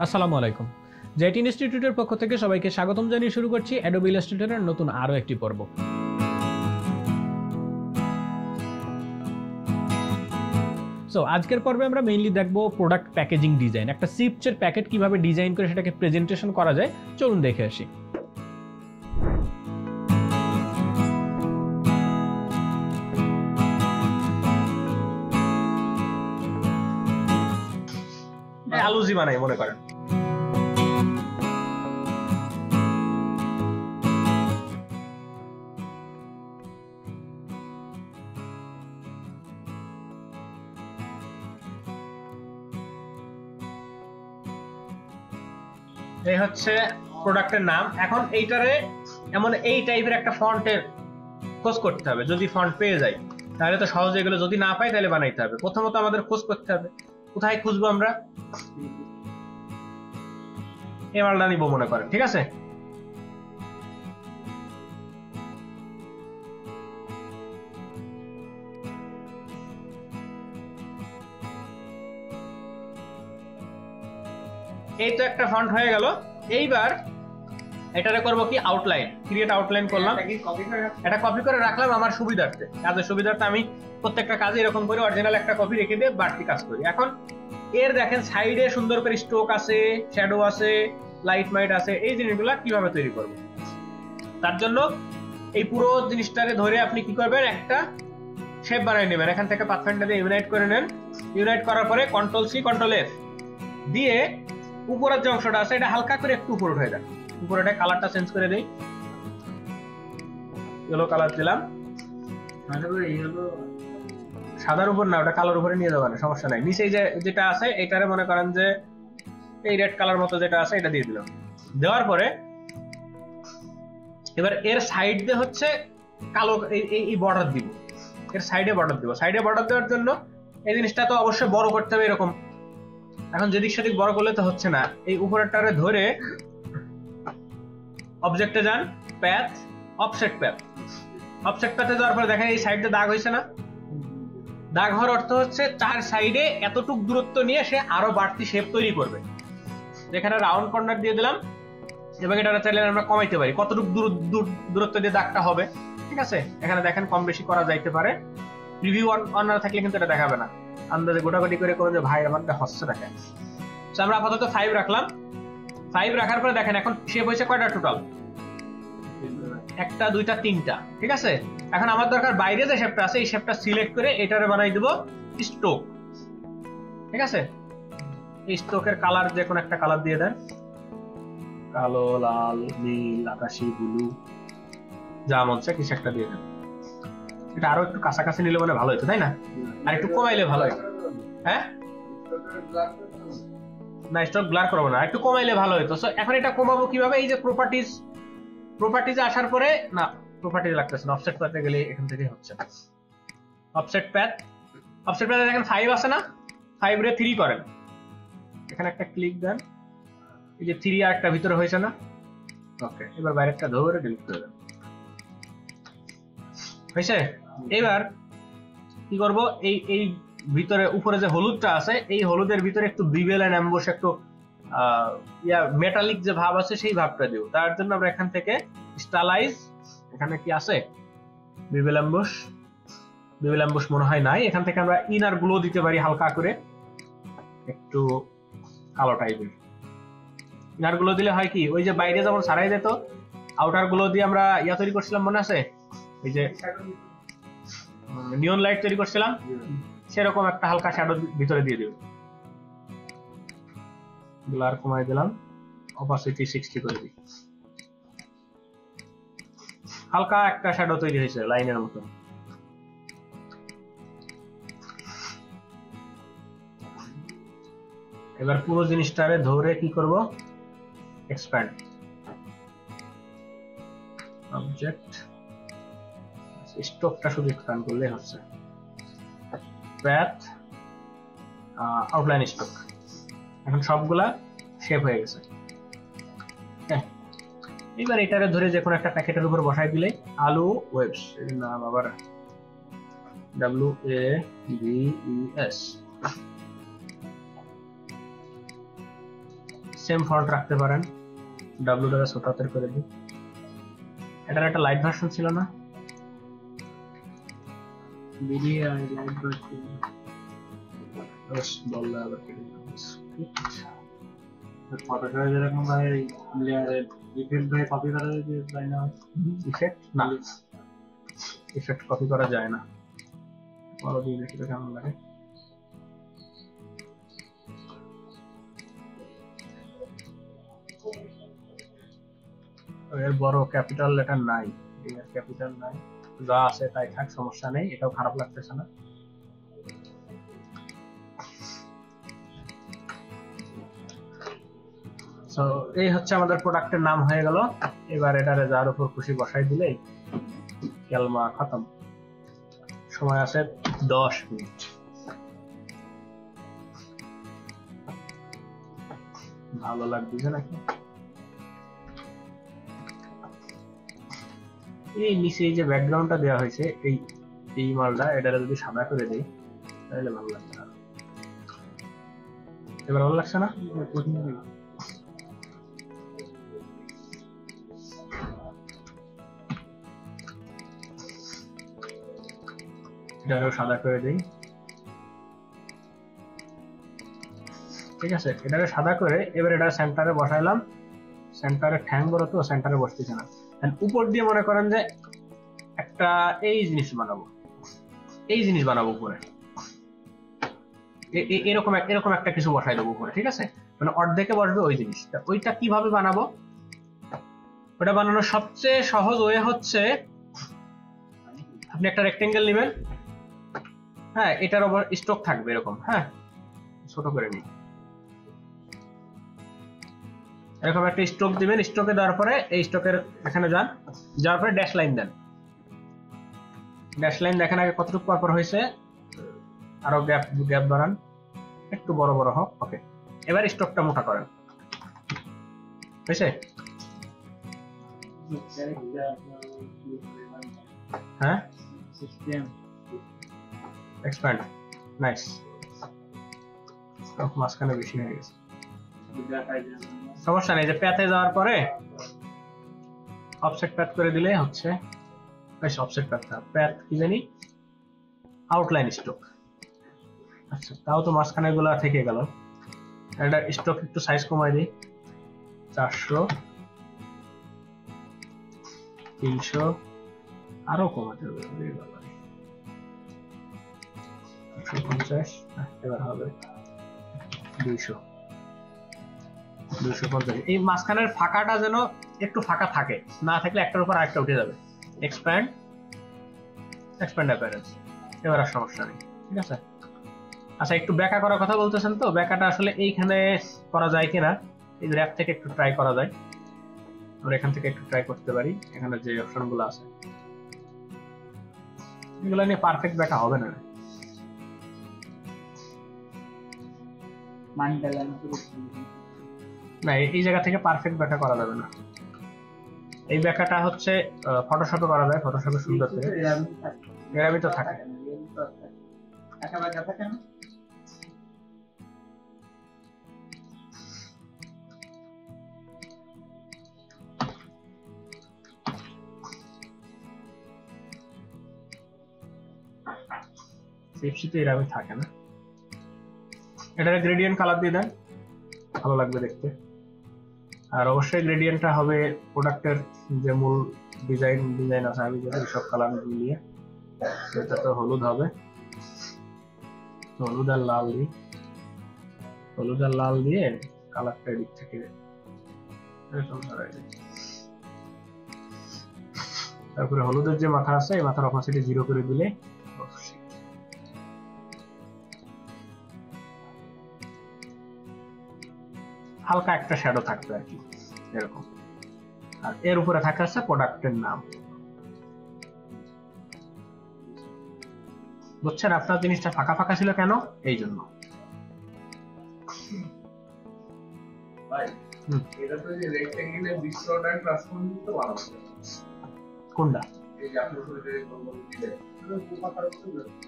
আসসালামু আলাইকুম। জেটিন ইনস্টিটিউটের পক্ষ থেকে সবাইকে স্বাগতম জানিয়ে শুরু করছি অ্যাডোবি ইলাস্ট্রেটরের নতুন আরও একটি পর্ব। সো আজকের পর্বে আমরা মেইনলি দেখব প্রোডাক্ট প্যাকেজিং ডিজাইন। একটা চিপসের প্যাকেট কিভাবে ডিজাইন করে সেটাকে প্রেজেন্টেশন করা যায়, চলুন দেখে আসি। আলুজি বানাই মনে করেন, এই হচ্ছে প্রোডাক্টের নাম। এখন এইটারে এমন এই টাইপের একটা ফন্টের খোঁজ করতে হবে। যদি ফন্ট পেয়ে যাই তাহলে তো সহজে এগুলো, যদি না পাই তাহলে বানাইতে হবে। প্রথমত আমাদের খোঁজ করতে হবে, কোথায় খুঁজবো আমরা? এই মালটা নিব মনে করেন, ঠিক আছে? এই তো একটা ফন্ট হয়ে গেল। এইবার এটারে করব কি, আউটলাইন, ক্রিয়েট আউটলাইন করলাম। এটা কপি করে রাখলাম আমার সুবিধার্থে, কাজের সুবিধার্থে। আমি প্রত্যেকটা কাজে এরকম করে অরিজিনাল একটা কপি রেখে দিয়ে বাড়তি কাজ করি। এখন এর দেখেন সাইডে সুন্দর করে স্ট্রোক আছে, শ্যাডো আছে, লাইট মাইট আছে। এই জিনিসগুলা কিভাবে তৈরি করব? তার জন্য এই পুরো জিনিসটাকে ধরে আপনি কি করবেন, একটা শেপ বানিয়ে নেবেন। এখান থেকে পাথফাইন্ডার দিয়ে ইউনাইট করে নেন। ইউনাইট করার পরে কন্ট্রোল সি কন্ট্রোল এফ দিয়ে উপরের যে অংশটা আছে এটা হালকা করে একটু উপরে উঠে যান। উপরেটা কালারটা চেঞ্জ করে দেই, ইয়েলো কালার দিলাম। সাদার উপর না, ওটা কালোর উপরে নিয়ে যাবেন, সমস্যা নাই। নিচে যেটা আছে এটারে মনে করেন যে এই রেড কালার মতো যেটা আছে এটা দিয়ে দিলাম। দেওয়ার পরে এবার এর সাইড দিয়ে হচ্ছে কালো এই বর্ডার দিব। এর সাইডে বর্ডার দিব। সাইডে বর্ডার দেওয়ার জন্য এই জিনিসটা তো অবশ্যই বড় করতে হবে এরকম। এখন যেদিক সেদিক বড় করলে তো হচ্ছে না। এই উপরেরটারে ধরে অবজেক্টে যান, প্যাথ, অফসেট প্যাথ। অফসেট প্যাথে যাওয়ার পরে দেখেন এই সাইডে দাগ হয়েছে না? দাগ হওয়ার অর্থ হচ্ছে চার সাইডে এতটুক দূরত্ব নিয়ে সে আরো বাড়তি শেপ তৈরি করবে। যেখানে রাউন্ড কর্নার দিয়ে দিলাম এবং এটা চাইলে আমরা কমাইতে পারি কতটুকু দূরত্ব দিয়ে দাগটা হবে, ঠিক আছে? এখানে দেখেন কম বেশি করা যাইতে পারে। প্রিভিউ অন না থাকলে কিন্তু এটা দেখাবে না। আন্দাজে গোটাগুটি করে যে ভাই আমারটা হচ্ছে দেখেন। আমরা আপাতত 5 রাখলাম। 5 রাখার পরে দেখেন এখন শেপ হয়েছে কয়টা টোটাল? একটা, দুইটা, তিনটা, ঠিক আছে? এখন আমার দরকার বাইরে যে শেপটা আছে এই শেপটা সিলেক্ট করে এটারে বানাই দেব স্ট্রোক, ঠিক আছে? এই স্ট্রোকের কালার যে কোনো একটা কালার দিয়ে দেন, কালো, লাল, নীল, আকাশি, ব্লু, যা মন চায় কিছু একটা দিয়ে দেন। এটা আরো একটু কাছাকাছি নিলে মানে ভালো হতো, তাই না? আর একটু কমাইলে ভালো হতো। হ্যাঁ না, স্ট্রোক ব্লার করবো না, একটু কমাইলে ভালো হতো। সো এখন এটা কমাবো কিভাবে? এই যে প্রপার্টিজে আসার পরে, না প্রপার্টিজ লাগতেছে না, অফসেট প্যাথে গেলে এখান থেকে হচ্ছে না। অফসেট প্যাথে দেখেন 5 আছে না? 5 রে 3 করেন। এখানে একটা ক্লিক দেন, এই যে 3 আর একটা ভিতরে হয়েছে না? ওকে, এবার বাইরেটা ধরে ডিলিট করে দেন। হয়েছে? এবার কি করব, এই ভিতরে উপরে যে হলুদটা আছে এই হলুদের ভিতরে একটু বিবেল এন্ড এমবস, একটু মেটালিক যে ভাব আছে সেই ভাবটা দিব। তার জন্য আমরা এখান থেকে স্টাইলাইজ, এখানে কি আছে? বিবেল এমবস মনে হয় নাই। এখান থেকে আমরা ইনার গ্লো দিতে পারি হালকা করে, একটু কালো টাইপের। ইনার গ্লো দিলে হয় কি, ওই যে বাইরে যেমন ছাড়াই যেত, আউটার গ্লো দিয়ে আমরা তৈরি করছিলাম, মনে আছে? এই যে নিয়ন লাইট তৈরি করছিলাম, সেরকম একটা হালকা শ্যাডো ভিতরে দিয়ে দেব। ব্লার কমাই দিলাম, অপাসিটি 60 করে দিই। হালকা একটা শ্যাডো তৈরি হয়েছে লাইনের মতো। এবার পুরো জিনিসটারে ধরে কি করব, এক্সপ্যান্ড অবজেক্ট, স্ট্রোকটা শুধু এক্সপ্যান্ড করলে হচ্ছে। প্যাথ, আউটলাইন, স্ট্রোক, এখন সবগুলা শেপ হয়ে গেছে। এবার এটারে ধরে যে কোনো একটা প্যাকেটের উপর বসাই দিলে আলু ওয়েবস, এর নাম আবার WAVES সেম ফন্ট রাখতে পারেন, ডাব্লিউটাকে ছোট হাতের করে দিই। এটার একটা লাইট ভার্সন ছিল না? লাইট ভার্সন বললে আবার ফটোটা যেরকম ভাই লেয়ারের ইফেক্ট ভাই কপি করা যায় না? ইফেক্ট না, ইফেক্ট কপি করা যায় না। বড় দিয়ে দেখি তো কেমন লাগে। এর বড় ক্যাপিটাল লেটার নাই, এর ক্যাপিটাল নাই, যা আছে তাই থাক, সমস্যা নেই, এটাও খারাপ লাগতেছে না। সো এই হচ্ছে আমাদের প্রোডাক্টের নাম হয়ে গেল। এবার এটারে যার উপর খুশি বসাই দিলেই কেলমা খতম। সময় আছে 10 মিনিট। ভালো লাগছে নাকি? এই নিচে এই যে ব্যাকগ্রাউন্ডটা দেওয়া হয়েছে, এই মালটা এটারে যদি সাদা করে দেই তাহলে ভালো লাগবে না। এবার ভালো লাগছে না? এটারও সাদা করে দেই। ঠিক আছে, এটারে সাদা করে এবার এটা সেন্টারে বসাইলাম। সেন্টারে ঠ্যাং বড় তো সেন্টারে বসতেছে না। উপর দিয়ে মনে করেন যে একটা এই জিনিস বানাবো উপরে, এরকম একটা কিছু বসাই দেবো উপরে। ঠিক আছে, মানে অর্ধেকে বসবে ওই জিনিসটা। ওইটা কিভাবে বানাবো? ওটা বানানোর সবচেয়ে সহজ ওয়ে হচ্ছে আপনি একটা রেক্টেঙ্গেল নেবেন, হ্যাঁ, এটার উপর স্ট্রোক থাকবে এরকম, হ্যাঁ, ছোট করে নিই, এরকম একটা স্ট্রোক দিবেন। স্ট্রোকে দেওয়ার পরে এই স্ট্রোকের এখানে যান, যাওয়ার পরে ড্যাশ লাইন দেন। ড্যাশ লাইন দেখেন আগে কতটুকু পর হয়েছে, আরো গ্যাপ বাড়ান, একটু বড় বড় হোক। ওকে, এবার স্ট্রোকটা মোটা করেন। হয়েছে? হ্যাঁ, এক্সপ্যান্ড, নাইস। মাঝখানে বেশি হয়ে গেছে, সমস্যা নেই। যে প্যাথে যাওয়ার পরে অফসেট প্যাথ করে দিলে হচ্ছে, অফসেট প্যাথ কি জানি, আউটলাইন স্ট্রোক। আচ্ছা, তাও তো মাঝখানে গুলা থেকে গেল। এটা স্ট্রোক একটু সাইজ কমাই দিই, 400, 300, আরো কমাতে হবে, 150, এবার হবে 200, 250। এই মাঝখানের ফাঁকাটা যেন একটু ফাঁকা থাকে, না থাকলে একটার উপর আরেকটা উঠে যাবে। এক্সপ্যান্ড অ্যাপিয়ারেন্স, এবার আর সমস্যা নেই। ঠিক আছে, আচ্ছা, একটু ব্যাকা করার কথা বলতেছেন তো, ব্যাকাটা আসলে এইখানে করা যায় কিনা, এই র্যাপ থেকে একটু ট্রাই করা যায়। আমরা এখান থেকে একটু ট্রাই করতে পারি, এখানে যে অপশনগুলো আছে এগুলো নিয়ে পারফেক্ট ব্যাকা হবে না। না, এই জায়গা থেকে পারফেক্ট ব্যাকা করা যাবে না। এই ব্যাকাটা হচ্ছে ফটোশপে করা যায়, ফটোশপে সুন্দর করে এরাবি তো থাকে। সেপসিতে এরাবি থাকে না। এটার গ্রেডিয়েন্ট কালার দিয়ে দেন, ভালো লাগবে দেখতে। আর অবশ্যই গ্রেডিয়েন্টটা হবে প্রোডাক্টের যে মূল ডিজাইন আছে, আমি যদি সব কালার মিলিয়ে, সেটা তো হলুদ হবে, হলুদ আর লাল দিয়ে কালারটা এদিক থেকে তারপরে হলুদের যে মাথা আছে এই মাথার অপাসিটি 0 করে দিলে হালকা একটা শ্যাডো থাকবে আর কি, এরকম। আর এর উপরে থাকে আছে প্রোডাক্টের নাম। বুঝছেন আপনার জিনিসটা ফাঁকা ফাঁকা ছিল কেন? এই জন্য। কোনটা?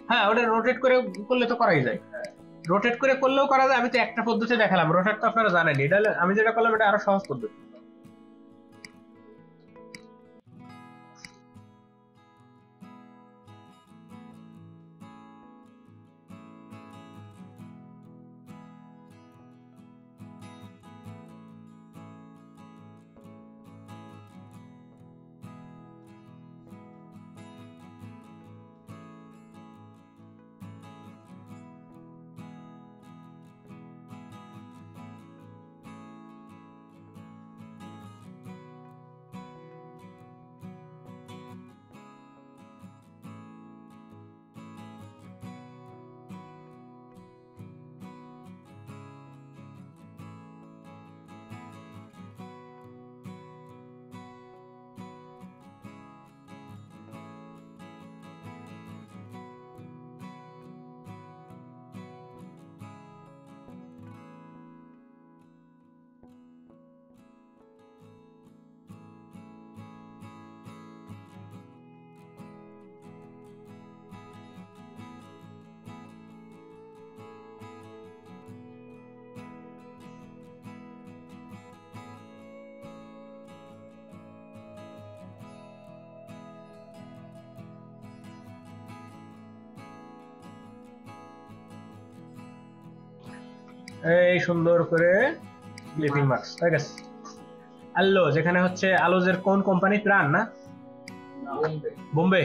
হ্যাঁ, ওটা রোটেট করলে তো করাই যায়। রোটেট করে করলেও করা যায়, আমি তো একটা পদ্ধতি দেখালাম, রোটেট তো আপনারা জানেন, এটা আমি যেটা করলাম এটা আরো সহজ পদ্ধতি। এই সুন্দর করে ক্লিপিং মার্কস হয়ে গেছে। আলো যেখানে হচ্ছে আলোজের কোন কোম্পানি, প্রাণ না বোম্বে।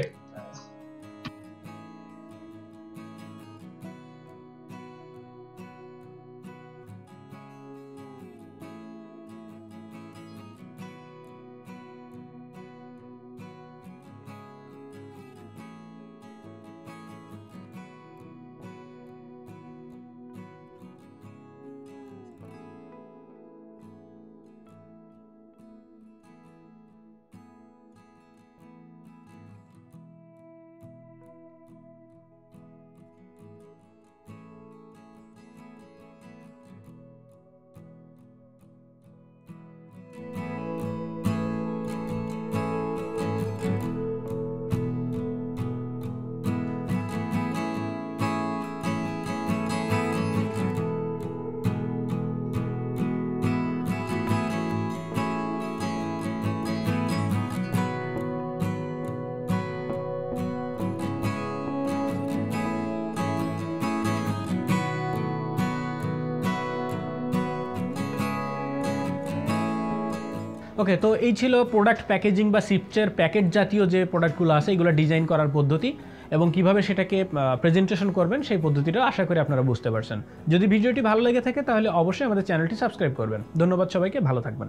ওকে, তো এই ছিল প্রোডাক্ট প্যাকেজিং বা চিপসের প্যাকেট জাতীয় যে প্রোডাক্টগুলো আছে এগুলো ডিজাইন করার পদ্ধতি এবং কিভাবে সেটাকে প্রেজেন্টেশন করবেন সেই পদ্ধতিটা আশা করি আপনারা বুঝতে পারছেন। যদি ভিডিওটি ভালো লেগে থাকে তাহলে অবশ্যই আমাদের চ্যানেলটি সাবস্ক্রাইব করবেন। ধন্যবাদ সবাইকে, ভালো থাকবেন।